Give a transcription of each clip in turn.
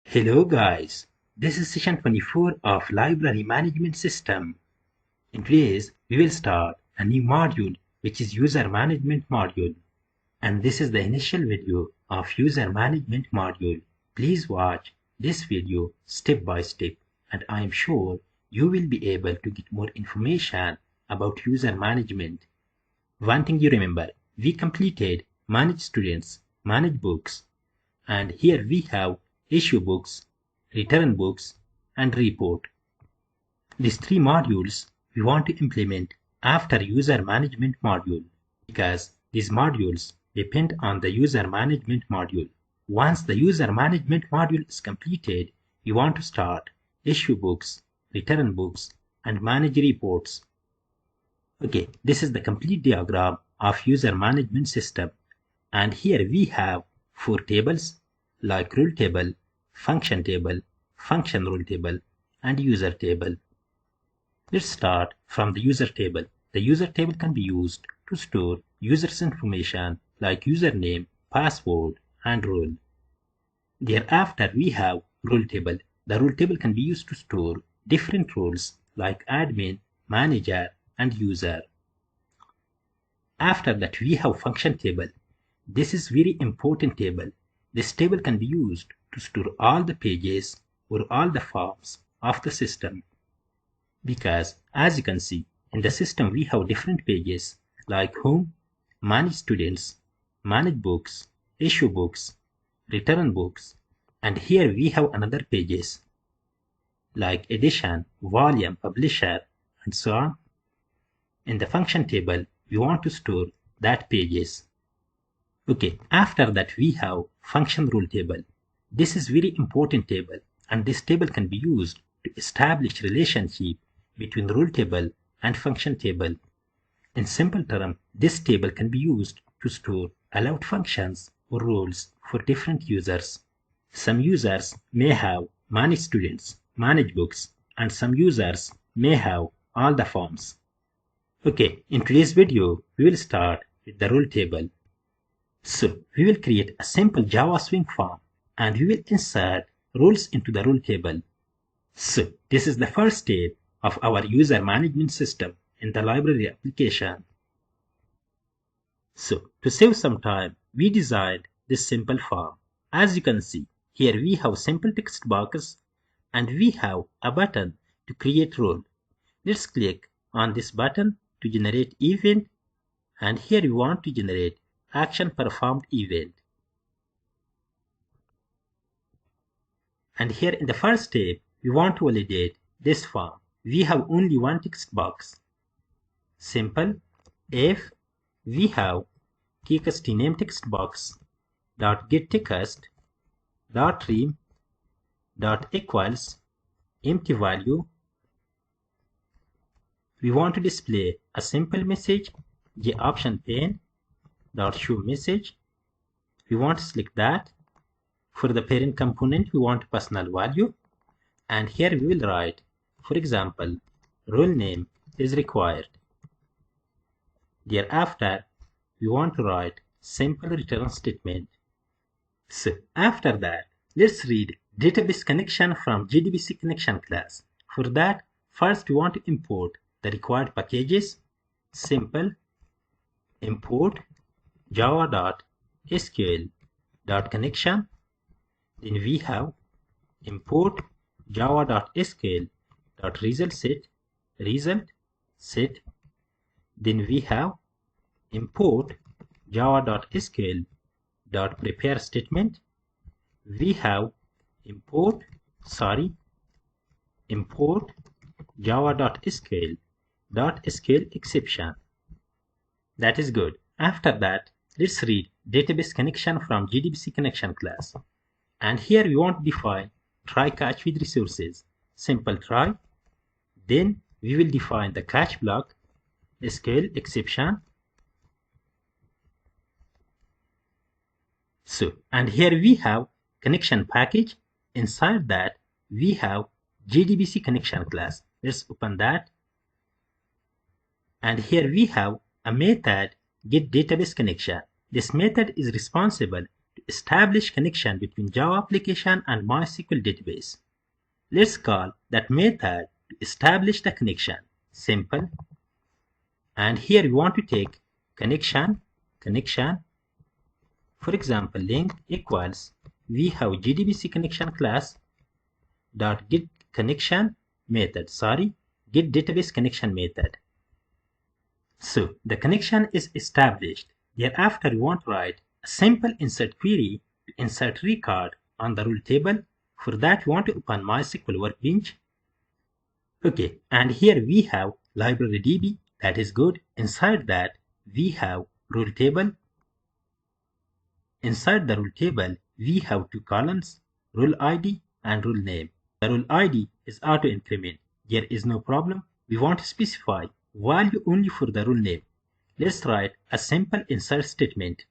Hello guys, this is session 24 of Library Management System. In today's, we will start a new module which is User Management module. And this is the initial video of User Management module. Please watch this video step by step and I am sure you will be able to get more information about user management. One thing you remember, we completed Manage Students, Manage Books, and here we have Issue Books, Return Books, and Report. These three modules we want to implement after User Management module because these modules depend on the User Management module. Once the User Management module is completed, we want to start Issue Books, Return Books, and Manage Reports. Okay, this is the complete diagram of User Management System. And here we have four tables like rule table, function table, function rule table, and user table. Let's start from the user table. The user table can be used to store users' information like username, password, and role. Thereafter, we have role table. The role table can be used to store different roles like admin, manager, and user. After that, we have function table. This is very important table. This table can be used to store all the pages or all the forms of the system. Because as you can see, in the system we have different pages like Home, Manage Students, Manage Books, Issue Books, Return Books, and here we have another pages like Edition, Volume, Publisher, and so on. In the function table, we want to store that pages. Okay, after that we have function rule table. This is very important table and this table can be used to establish relationship between rule table and function table. In simple term, this table can be used to store allowed functions or rules for different users. Some users may have manage students, manage books, and some users may have all the forms. Okay, in today's video, we will start with the rule table. So we will create a simple Java Swing form and we will insert rules into the rule table. So this is the first step of our user management system in the library application. So to save some time, we designed this simple form. As you can see, here we have simple text box and we have a button to create rule. Let's click on this button to generate event and here we want to generate action performed event. And here in the first step, we want to validate this form. We have only one text box. Simple if we have txt name text box dot get text dot rem dot equals empty value. We want to display a simple message, the option pane dot show message. We want to select that. For the parent component, we want personal value. And here we will write, for example, role name is required. Thereafter, we want to write simple return statement. So after that, let's read database connection from JDBC connection class. For that, first we want to import the required packages. Simple import java.sql.connection. Then we have import java.sql.result set. Then we have import java.sql.prepare statement. We have import java.sql.sql exception. That is good. After that, let's read database connection from JDBC connection class. And here we want to define try catch with resources. Simple try. Then we will define the catch block, SQL exception. So, and here we have connection package. Inside that, we have JDBC connection class. Let's open that. And here we have a method get database connection. This method is responsible to establish connection between Java application and MySQL database. Let's call that method to establish the connection. Simple. And here we want to take connection. For example, link equals we have JDBC connection class dot get connection method. Get database connection method. So the connection is established. Thereafter, we want to write a simple insert query to insert record on the rule table. For that, we want to open MySQL Workbench. Okay, and here we have library DB. That is good. Inside that, we have rule table. Inside the rule table, we have two columns, rule ID and rule name. The rule ID is auto increment. There is no problem. We want to specify value only for the rule name. Let's write a simple insert statement.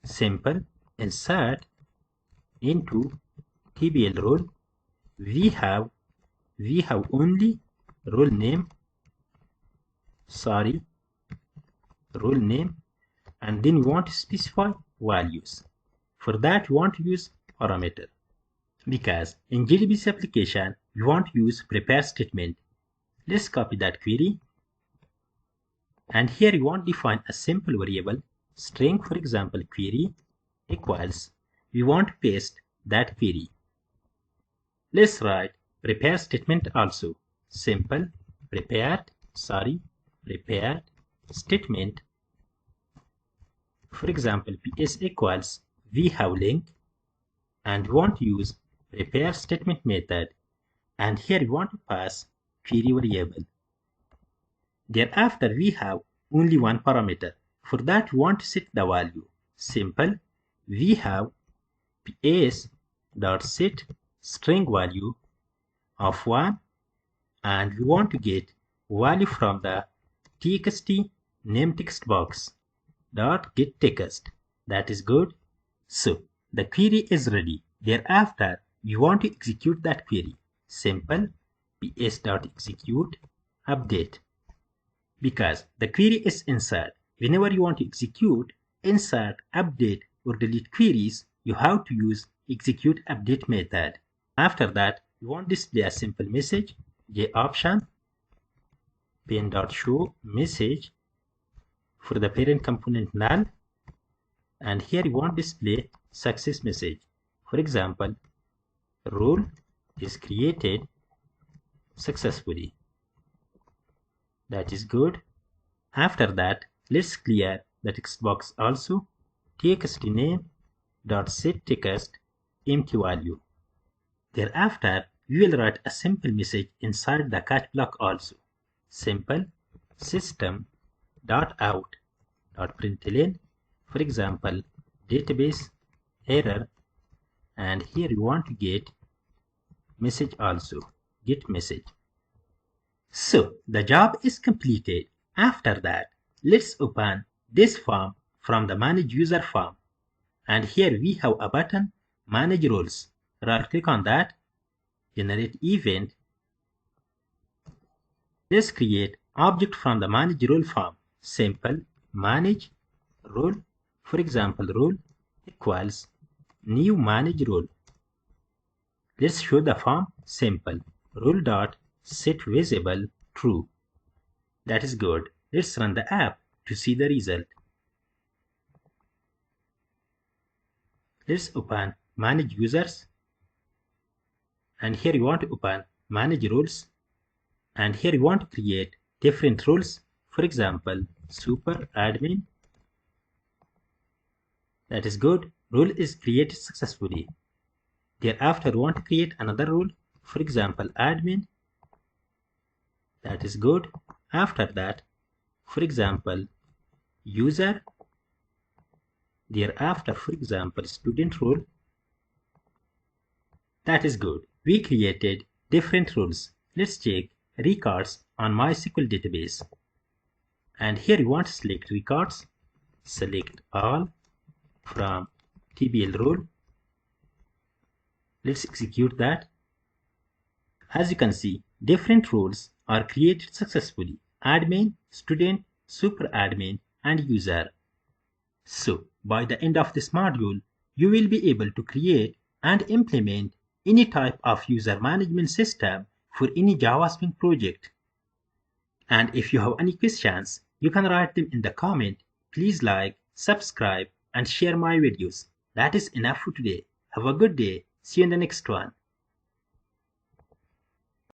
Simple insert into TBL role. We have only role name. Role name, and then we want to specify values. For that, we want to use parameter because in JDBC application we want to use prepare statement. Let's copy that query, and here we want to define a simple variable string. For example, query equals we want to paste that query. Let's write prepare statement also. Simple prepared statement. For example, ps equals we have link, and we want to use prepare statement method, and here we want to pass query variable. Thereafter, we have only one parameter. For that, we want to set the value. Simple. We have ps.set string value of 1, and we want to get value from the txt name text box dot get text. That is good. So the query is ready. Thereafter, we want to execute that query. Simple ps.execute update. Because the query is insert, whenever you want to execute, insert, update, or delete queries, you have to use execute update method. After that, you want to display a simple message, j option pen.show message for the parent component null, and here you want to display success message. For example, role is created successfully. That is good. After that, let's clear the text box also. Txt name dot set text empty value. Thereafter, we will write a simple message inside the catch block also. Simple system dot out dot println. For example, database error, and here you want to get message also. Get message. So the job is completed. After that, let's open this form from the manage user form, and here we have a button manage roles. Right click on that, generate event. Let's create object from the manage role form. Simple manage role. For example, role equals new manage role. Let's show the form. Simple role dot set visible true. That is good. Let's run the app to see the result. Let's open manage users, and here you want to open manage roles, and here you want to create different roles. For example, super admin. That is good. Role is created successfully. Thereafter, we want to create another role. For example, admin. That is good. After that, for example, user. Thereafter, for example, student role. That is good. We created different roles. Let's check records on MySQL database. And here you want to select records. Select all from TBL role. Let's execute that. As you can see, different roles are created successfully: admin, student, super admin, and user. So by the end of this module, you will be able to create and implement any type of user management system for any Java Spring project. And if you have any questions, you can write them in the comment. Please like, subscribe, and share my videos. That is enough for today. Have a good day. See you in the next one.